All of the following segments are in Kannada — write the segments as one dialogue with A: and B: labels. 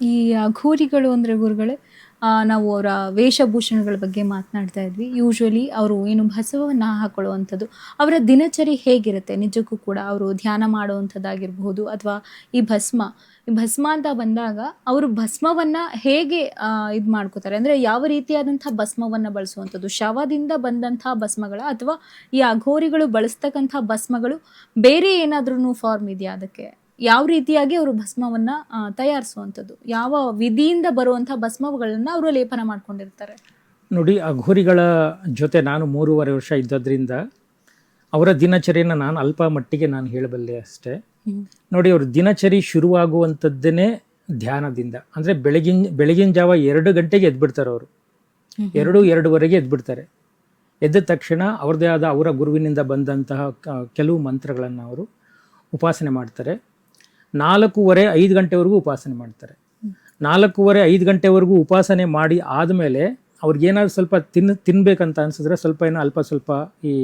A: ಈ ಅಘೋರಿಗಳು ಅಂದರೆ ಗುರುಗಳೇ, ನಾವು ಅವರ ವೇಷಭೂಷಣಗಳ ಬಗ್ಗೆ ಮಾತನಾಡ್ತಾ ಇದ್ವಿ. ಯೂಶ್ವಲಿ ಅವರು ಏನು ಭಸ್ಮವನ್ನು ಹಾಕೊಳ್ಳುವಂಥದ್ದು, ಅವರ ದಿನಚರಿ ಹೇಗಿರುತ್ತೆ ನಿಜಕ್ಕೂ ಕೂಡ? ಅವರು ಧ್ಯಾನ ಮಾಡುವಂಥದ್ದಾಗಿರಬಹುದು, ಅಥವಾ ಈ ಭಸ್ಮ ಅಂತ ಬಂದಾಗ ಅವರು ಭಸ್ಮವನ್ನು ಹೇಗೆ ಇದು ಮಾಡ್ಕೋತಾರೆ? ಅಂದರೆ ಯಾವ ರೀತಿಯಾದಂಥ ಭಸ್ಮವನ್ನು ಬಳಸುವಂಥದ್ದು? ಶವದಿಂದ ಬಂದಂಥ ಭಸ್ಮಗಳ, ಅಥವಾ ಈ ಅಘೋರಿಗಳು ಬಳಸ್ತಕ್ಕಂಥ ಭಸ್ಮಗಳು ಬೇರೆ ಏನಾದ್ರೂ ಫಾರ್ಮ್ ಇದೆಯಾ ಅದಕ್ಕೆ? ಯಾವ ರೀತಿಯಾಗಿ ಅವರು ಭಸ್ಮವನ್ನ ತಯಾರಿಸುವಂಥದ್ದು, ಯಾವ ವಿಧಿಯಿಂದ ಬರುವಂತಹ ಭಸ್ಮಗಳನ್ನ ಅವರು ಲೇಪನ ಮಾಡ್ಕೊಂಡಿರ್ತಾರೆ?
B: ನೋಡಿ, ಅಘೋರಿಗಳ ಜೊತೆ ನಾನು 3.5 ವರ್ಷ ಇದ್ದದ್ರಿಂದ ಅವರ ದಿನಚರಿಯನ್ನು ನಾನು ಅಲ್ಪ ಮಟ್ಟಿಗೆ ನಾನು ಹೇಳಬಲ್ಲೆ ಅಷ್ಟೇ. ನೋಡಿ, ಅವ್ರ ದಿನಚರಿ ಶುರುವಾಗುವಂಥದ್ದೇನೆ ಧ್ಯಾನದಿಂದ. ಅಂದರೆ ಬೆಳಗಿನ ಜಾವ 2 ಗಂಟೆಗೆ ಎದ್ಬಿಡ್ತಾರೆ ಅವರು. 2-2:30 ಎದ್ಬಿಡ್ತಾರೆ. ಎದ್ದ ತಕ್ಷಣ ಅವ್ರದ್ದೇ ಆದ ಅವರ ಗುರುವಿನಿಂದ ಬಂದಂತಹ ಕೆಲವು ಮಂತ್ರಗಳನ್ನು ಅವರು ಉಪಾಸನೆ ಮಾಡ್ತಾರೆ. 4:30-5 ಗಂಟೆವರೆಗೂ ಉಪಾಸನೆ ಮಾಡ್ತಾರೆ. 4:30-5 ಗಂಟೆವರೆಗೂ ಉಪಾಸನೆ ಮಾಡಿ ಆದಮೇಲೆ ಅವ್ರಿಗೇನಾದ್ರು ಸ್ವಲ್ಪ ತಿನ್ಬೇಕಂತ ಅನಿಸಿದ್ರೆ ಅಲ್ಪ ಸ್ವಲ್ಪ ಈ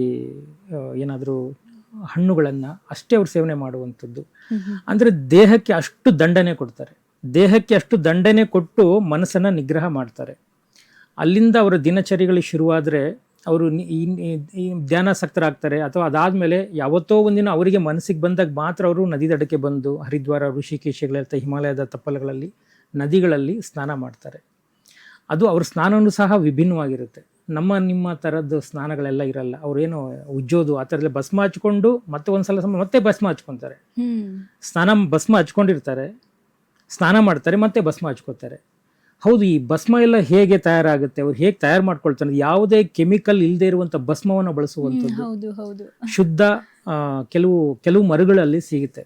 B: ಏನಾದರೂ ಹಣ್ಣುಗಳನ್ನು ಅಷ್ಟೇ ಅವ್ರು ಸೇವನೆ ಮಾಡುವಂಥದ್ದು. ಅಂದರೆ ದೇಹಕ್ಕೆ ಅಷ್ಟು ದಂಡನೆ ಕೊಡ್ತಾರೆ. ದೇಹಕ್ಕೆ ಅಷ್ಟು ದಂಡನೆ ಕೊಟ್ಟು ಮನಸ್ಸನ್ನು ನಿಗ್ರಹ ಮಾಡ್ತಾರೆ. ಅಲ್ಲಿಂದ ಅವರ ದಿನಚರಿಗಳು ಶುರುವಾದರೆ ಅವರು ಈ ಧ್ಯಾನಾಸಕ್ತರಾಗ್ತಾರೆ. ಅಥವಾ ಅದಾದಮೇಲೆ ಯಾವತ್ತೋ ಒಂದಿನ ಅವರಿಗೆ ಮನಸ್ಸಿಗೆ ಬಂದಾಗ ಮಾತ್ರ ಅವರು ನದಿ ದಡಕ್ಕೆ ಬಂದು ಹರಿದ್ವಾರ, ಋಷಿಕೇಶಗಳೆಲ್ಲ ಹಿಮಾಲಯದ ತಪ್ಪಲುಗಳಲ್ಲಿ, ನದಿಗಳಲ್ಲಿ ಸ್ನಾನ ಮಾಡ್ತಾರೆ. ಅದು ಅವ್ರ ಸ್ನಾನವೂ ಸಹ ವಿಭಿನ್ನವಾಗಿರುತ್ತೆ. ನಿಮ್ಮ ಥರದ್ದು ಸ್ನಾನಗಳೆಲ್ಲ ಇರಲ್ಲ. ಅವ್ರೇನು ಉಜ್ಜೋದು ಆ ಥರದಲ್ಲ, ಭಸ್ಮ ಹಚ್ಕೊಂಡು ಮತ್ತೆ ಒಂದ್ಸಲ ಮತ್ತೆ ಭಸ್ಮ ಹಚ್ಕೊತಾರೆ. ಭಸ್ಮ ಹಚ್ಕೊಂಡಿರ್ತಾರೆ, ಸ್ನಾನ ಮಾಡ್ತಾರೆ, ಮತ್ತೆ ಭಸ್ಮ ಹಚ್ಕೋತಾರೆ. ಹೌದು, ಈ ಭಸ್ಮ ಎಲ್ಲ ಹೇಗೆ ತಯಾರಾಗುತ್ತೆ, ಅವ್ರು ಹೇಗೆ ತಯಾರು ಮಾಡ್ಕೊಳ್ತಾರೆ? ಯಾವುದೇ ಕೆಮಿಕಲ್ ಇಲ್ಲದೆ ಇರುವಂಥ ಭಸ್ಮವನ್ನು ಬಳಸುವಂಥದ್ದು. ಶುದ್ಧ ಕೆಲವು ಮರಗಳಲ್ಲಿ ಸಿಗುತ್ತೆ.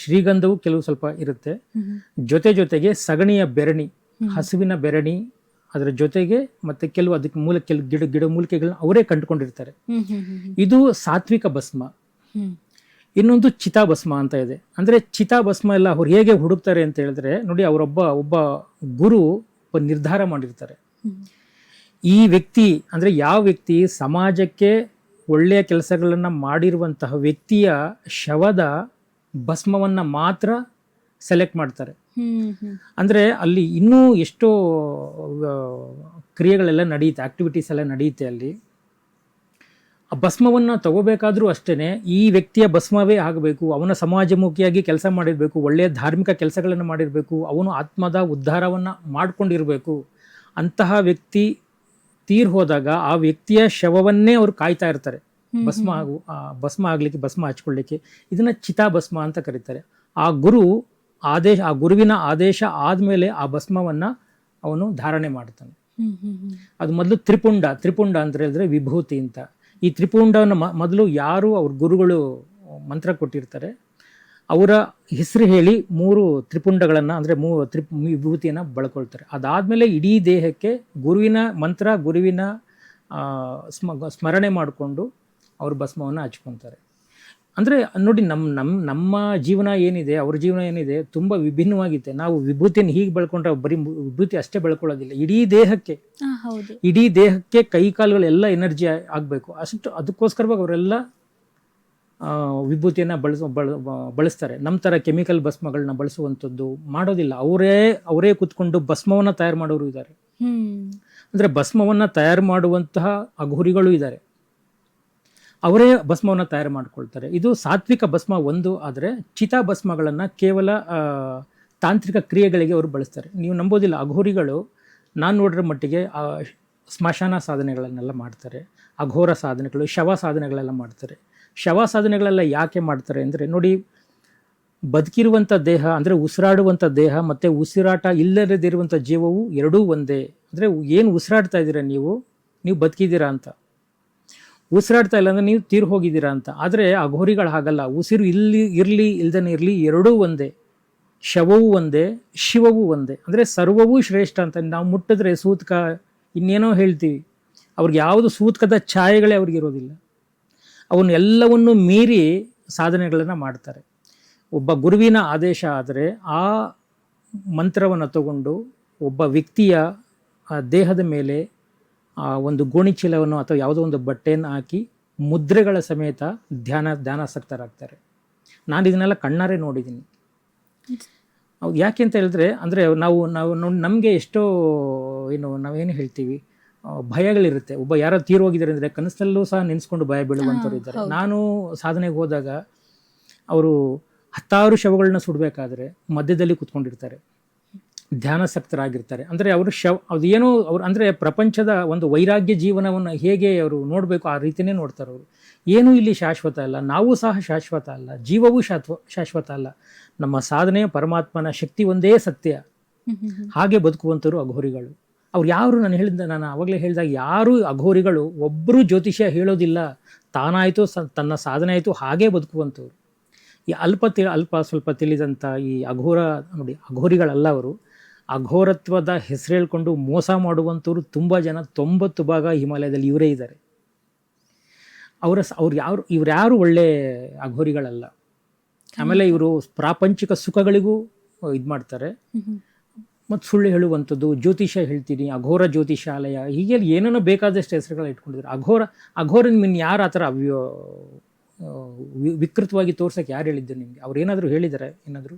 B: ಶ್ರೀಗಂಧವು ಕೆಲವು ಸ್ವಲ್ಪ ಇರುತ್ತೆ. ಜೊತೆಗೆ ಸಗಣಿಯ ಬೆರಣಿ, ಹಸುವಿನ ಬೆರಣಿ, ಅದರ ಜೊತೆಗೆ ಮತ್ತೆ ಕೆಲವು ಅದಕ್ಕೆ ಗಿಡ ಮೂಲಿಕೆಗಳನ್ನ ಅವರೇ ಕಂಡುಕೊಂಡಿರ್ತಾರೆ. ಇದು ಸಾತ್ವಿಕ ಭಸ್ಮ. ಇನ್ನೊಂದು ಚಿತಾಭಸ್ಮ ಅಂತ ಇದೆ. ಅಂದರೆ ಚಿತಾಭಸ್ಮ ಎಲ್ಲ ಅವ್ರು ಹೇಗೆ ಹುಡುಕ್ತಾರೆ ಅಂತ ಹೇಳಿದ್ರೆ, ನೋಡಿ, ಒಬ್ಬ ಗುರು ನಿರ್ಧಾರ ಮಾಡಿರ್ತಾರೆ. ಈ ವ್ಯಕ್ತಿ ಅಂದರೆ ಯಾವ ವ್ಯಕ್ತಿ ಸಮಾಜಕ್ಕೆ ಒಳ್ಳೆಯ ಕೆಲಸಗಳನ್ನು ಮಾಡಿರುವಂತಹ ವ್ಯಕ್ತಿಯ ಶವದ ಭಸ್ಮವನ್ನು ಮಾತ್ರ ಸೆಲೆಕ್ಟ್ ಮಾಡ್ತಾರೆ. ಅಂದರೆ ಅಲ್ಲಿ ಇನ್ನೂ ಎಷ್ಟೋ ಕ್ರಿಯೆಗಳೆಲ್ಲ ನಡೆಯುತ್ತೆ, ಆಕ್ಟಿವಿಟೀಸ್ ಎಲ್ಲ ನಡೆಯುತ್ತೆ ಅಲ್ಲಿ. ಆ ಭಸ್ಮವನ್ನು ತಗೋಬೇಕಾದ್ರೂ ಅಷ್ಟೇ ಈ ವ್ಯಕ್ತಿಯ ಭಸ್ಮವೇ ಆಗಬೇಕು, ಅವನ ಸಮಾಜಮುಖಿಯಾಗಿ ಕೆಲಸ ಮಾಡಿರಬೇಕು, ಒಳ್ಳೆಯ ಧಾರ್ಮಿಕ ಕೆಲಸಗಳನ್ನು ಮಾಡಿರಬೇಕು, ಅವನು ಆತ್ಮದ ಉದ್ಧಾರವನ್ನು ಮಾಡ್ಕೊಂಡಿರಬೇಕು. ಅಂತಹ ವ್ಯಕ್ತಿ ತೀರ್ ಹೋದಾಗ ಆ ವ್ಯಕ್ತಿಯ ಶವವನ್ನೇ ಅವರು ಕಾಯ್ತಾ ಇರ್ತಾರೆ, ಭಸ್ಮ ಆಗಲಿಕ್ಕೆ, ಭಸ್ಮ ಹಚ್ಕೊಳ್ಳಿಕ್ಕೆ. ಇದನ್ನು ಚಿತಾಭಸ್ಮ ಅಂತ ಕರೀತಾರೆ. ಆ ಗುರುವಿನ ಆದೇಶ ಆದಮೇಲೆ ಆ ಭಸ್ಮವನ್ನು ಅವನು ಧಾರಣೆ ಮಾಡ್ತಾನೆ. ಅದು ಮೊದಲು ತ್ರಿಪುಂಡ ಅಂತ ಹೇಳಿದ್ರೆ ವಿಭೂತಿ ಅಂತ. ಈ ತ್ರಿಪುಂಡವನ್ನು ಮೊದಲು ಯಾರು ಅವ್ರ ಗುರುಗಳು ಮಂತ್ರ ಕೊಟ್ಟಿರ್ತಾರೆ ಅವರ ಹೆಸರು ಹೇಳಿ 3 ತ್ರಿಪುಂಡಗಳನ್ನು ಅಂದರೆ ವಿಭೂತಿಯನ್ನು ಬಳಕೊಳ್ತಾರೆ. ಅದಾದಮೇಲೆ ಇಡೀ ದೇಹಕ್ಕೆ ಗುರುವಿನ ಮಂತ್ರ, ಗುರುವಿನ ಸ್ಮರಣೆ ಮಾಡಿಕೊಂಡು ಅವ್ರ ಭಸ್ಮವನ್ನು ಹಚ್ಕೊತಾರೆ. ಅಂದರೆ ನೋಡಿ, ನಮ್ಮ ಜೀವನ ಏನಿದೆ, ಅವ್ರ ಜೀವನ ಏನಿದೆ, ತುಂಬ ವಿಭಿನ್ನವಾಗಿದೆ. ನಾವು ವಿಭೂತಿಯನ್ನು ಹೀಗೆ ಬೆಳ್ಕೊಂಡ್ರೆ ಬರೀ ವಿಭೂತಿ ಅಷ್ಟೇ ಬೆಳ್ಕೊಳ್ಳೋದಿಲ್ಲ, ಇಡೀ ದೇಹಕ್ಕೆ ಕೈ ಕಾಲುಗಳೆಲ್ಲ ಎನರ್ಜಿ ಆಗಬೇಕು. ಅದಕ್ಕೋಸ್ಕರವಾಗಿ ಅವರೆಲ್ಲ ವಿಭೂತಿಯನ್ನು ಬಳಸ್ತಾರೆ. ನಮ್ಮ ಥರ ಕೆಮಿಕಲ್ ಭಸ್ಮಗಳನ್ನ ಬಳಸುವಂಥದ್ದು ಮಾಡೋದಿಲ್ಲ. ಅವರೇ ಕೂತ್ಕೊಂಡು ಭಸ್ಮವನ್ನು ತಯಾರು ಮಾಡೋರು ಇದ್ದಾರೆ. ಅಂದರೆ ಭಸ್ಮವನ್ನು ತಯಾರು ಮಾಡುವಂತಹ ಅಘೋರಿಗಳು ಇದ್ದಾರೆ, ಅವರೇ ಭಸ್ಮವನ್ನು ತಯಾರು ಮಾಡ್ಕೊಳ್ತಾರೆ. ಇದು ಸಾತ್ವಿಕ ಭಸ್ಮ ಒಂದು. ಆದರೆ ಚಿತಾಭಸ್ಮಗಳನ್ನು ಕೇವಲ ತಾಂತ್ರಿಕ ಕ್ರಿಯೆಗಳಿಗೆ ಅವರು ಬಳಸ್ತಾರೆ. ನೀವು ನಂಬೋದಿಲ್ಲ, ಅಘೋರಿಗಳು ನಾನು ನೋಡಿರೋ ಮಟ್ಟಿಗೆ ಸ್ಮಶಾನ ಸಾಧನೆಗಳನ್ನೆಲ್ಲ ಮಾಡ್ತಾರೆ, ಅಘೋರ ಸಾಧನೆಗಳು, ಶವ ಸಾಧನೆಗಳೆಲ್ಲ ಮಾಡ್ತಾರೆ. ಶವ ಸಾಧನೆಗಳೆಲ್ಲ ಯಾಕೆ ಮಾಡ್ತಾರೆ ಅಂದರೆ, ನೋಡಿ, ಬದುಕಿರುವಂಥ ದೇಹ ಅಂದರೆ ಉಸಿರಾಡುವಂಥ ದೇಹ ಮತ್ತು ಉಸಿರಾಟ ಇಲ್ಲದಿರುವಂಥ ಜೀವವು ಎರಡೂ ಒಂದೇ. ಅಂದರೆ ಏನು ಉಸಿರಾಡ್ತಾ ಇದ್ದೀರಾ ನೀವು ಬದುಕಿದ್ದೀರಾ ಅಂತ. ಉಸಿರಾಡ್ತಾ ಇಲ್ಲ ಅಂದರೆ ನೀವು ತೀರು ಹೋಗಿದ್ದೀರಾ ಅಂತ. ಆದರೆ ಅಘೋರಿಗಳು ಹಾಗಲ್ಲ. ಉಸಿರು ಇರಲಿ ಇಲ್ದೇ ಇರಲಿ ಎರಡೂ ಒಂದೇ. ಶವವೂ ಒಂದೇ, ಶಿವವೂ ಒಂದೇ. ಅಂದರೆ ಸರ್ವವೂ ಶ್ರೇಷ್ಠ ಅಂತ. ನಾವು ಮುಟ್ಟಿದ್ರೆ ಸೂತಕ ಇನ್ನೇನೋ ಹೇಳ್ತೀವಿ, ಅವ್ರಿಗೆ ಯಾವುದು ಸೂತಕದ ಛಾಯೆಗಳೇ ಅವ್ರಿಗಿರೋದಿಲ್ಲ. ಅವನು ಎಲ್ಲವನ್ನೂ ಮೀರಿ ಸಾಧನೆಗಳನ್ನು ಮಾಡ್ತಾರೆ. ಒಬ್ಬ ಗುರುವಿನ ಆದೇಶ ಆದರೆ ಆ ಮಂತ್ರವನ್ನು ತಗೊಂಡು ಒಬ್ಬ ವ್ಯಕ್ತಿಯ ದೇಹದ ಮೇಲೆ ಒಂದು ಗೋಣಿಚೀಲವನ್ನು ಅಥವಾ ಯಾವುದೋ ಒಂದು ಬಟ್ಟೆಯನ್ನು ಹಾಕಿ ಮುದ್ರೆಗಳ ಸಮೇತ ಧ್ಯಾನಾಸಕ್ತರಾಗ್ತಾರೆ. ನಾನು ಇದನ್ನೆಲ್ಲ ಕಣ್ಣಾರೆ ನೋಡಿದ್ದೀನಿ. ಹೌದು, ಯಾಕೆ ಅಂತ ಹೇಳಿದ್ರೆ ಅಂದರೆ ನಾವು ನಾವು ನಮಗೆ ಎಷ್ಟೋ ಏನು ನಾವೇನು ಹೇಳ್ತೀವಿ ಭಯಗಳಿರುತ್ತೆ. ಒಬ್ಬ ಯಾರೋ ತೀರೋಗಿದ್ದಾರೆ ಅಂದರೆ ಕನಸಲ್ಲೂ ಸಹ ನೆನೆಸ್ಕೊಂಡು ಭಯ ಬೀಳುವಂಥವ್ರು ಇದ್ದಾರೆ. ನಾನು ಸಾಧನೆಗೆ ಹೋದಾಗ ಅವರು 10 ಶವಗಳನ್ನ ಸುಡಬೇಕಾದ್ರೆ ಮಧ್ಯದಲ್ಲಿ ಕೂತ್ಕೊಂಡಿರ್ತಾರೆ, ಧ್ಯಾನಾಸಕ್ತರಾಗಿರ್ತಾರೆ. ಅಂದರೆ ಅವರು ಅದೇನೋ ಅವ್ರು ಅಂದರೆ ಪ್ರಪಂಚದ ಒಂದು ವೈರಾಗ್ಯ ಜೀವನವನ್ನು ಹೇಗೆ ಅವರು ನೋಡಬೇಕು ಆ ರೀತಿಯೇ ನೋಡ್ತಾರೆ ಅವರು. ಏನೂ ಇಲ್ಲಿ ಶಾಶ್ವತ ಅಲ್ಲ, ನಾವು ಸಹ ಶಾಶ್ವತ ಅಲ್ಲ, ಜೀವವೂ ಶಾಶ್ವತ ಅಲ್ಲ, ನಮ್ಮ ಸಾಧನೆ ಪರಮಾತ್ಮನ ಶಕ್ತಿ ಒಂದೇ ಸತ್ಯ. ಹಾಗೆ ಬದುಕುವಂಥವ್ರು ಅಘೋರಿಗಳು. ಅವ್ರು ಯಾರು ನಾನು ಆವಾಗಲೇ ಹೇಳಿದಾಗ ಯಾರು ಅಘೋರಿಗಳು ಒಬ್ಬರು ಜ್ಯೋತಿಷ್ಯ ಹೇಳೋದಿಲ್ಲ, ತಾನಾಯಿತು ತನ್ನ ಸಾಧನೆ ಆಯಿತು ಹಾಗೇ ಬದುಕುವಂಥವ್ರು. ಈ ಅಲ್ಪ ಸ್ವಲ್ಪ ತಿಳಿದಂಥ ಈ ಅಘೋರ ನೋಡಿ, ಅಘೋರಿಗಳಲ್ಲ ಅವರು. ಅಘೋರತ್ವದ ಹೆಸರು ಹೇಳ್ಕೊಂಡು ಮೋಸ ಮಾಡುವಂಥವ್ರು ತುಂಬ ಜನ, 90 ಭಾಗ ಹಿಮಾಲಯದಲ್ಲಿ ಇವರೇ ಇದ್ದಾರೆ. ಇವ್ರ್ಯಾರು ಒಳ್ಳೆ ಅಘೋರಿಗಳಲ್ಲ. ಆಮೇಲೆ ಇವರು ಪ್ರಾಪಂಚಿಕ ಸುಖಗಳಿಗೂ ಇದು ಮಾಡ್ತಾರೆ ಮತ್ತು ಸುಳ್ಳು ಹೇಳುವಂಥದ್ದು, ಜ್ಯೋತಿಷ್ಯ ಹೇಳ್ತೀನಿ, ಅಘೋರ ಜ್ಯೋತಿಷಾಲಯ, ಹೀಗೆ ಏನೇನೋ ಬೇಕಾದಷ್ಟು ಹೆಸರುಗಳು ಇಟ್ಕೊಂಡಿದ್ದಾರೆ. ಅಘೋರನ್ ಮೀನ್ ಯಾರು ಆ ಥರ ವಿಕೃತವಾಗಿ ತೋರ್ಸಕ್ಕೆ ಯಾರು ಹೇಳಿದ್ದು ನಿಮಗೆ? ಅವ್ರು ಏನಾದರೂ ಹೇಳಿದ್ದಾರೆ ಏನಾದರೂ?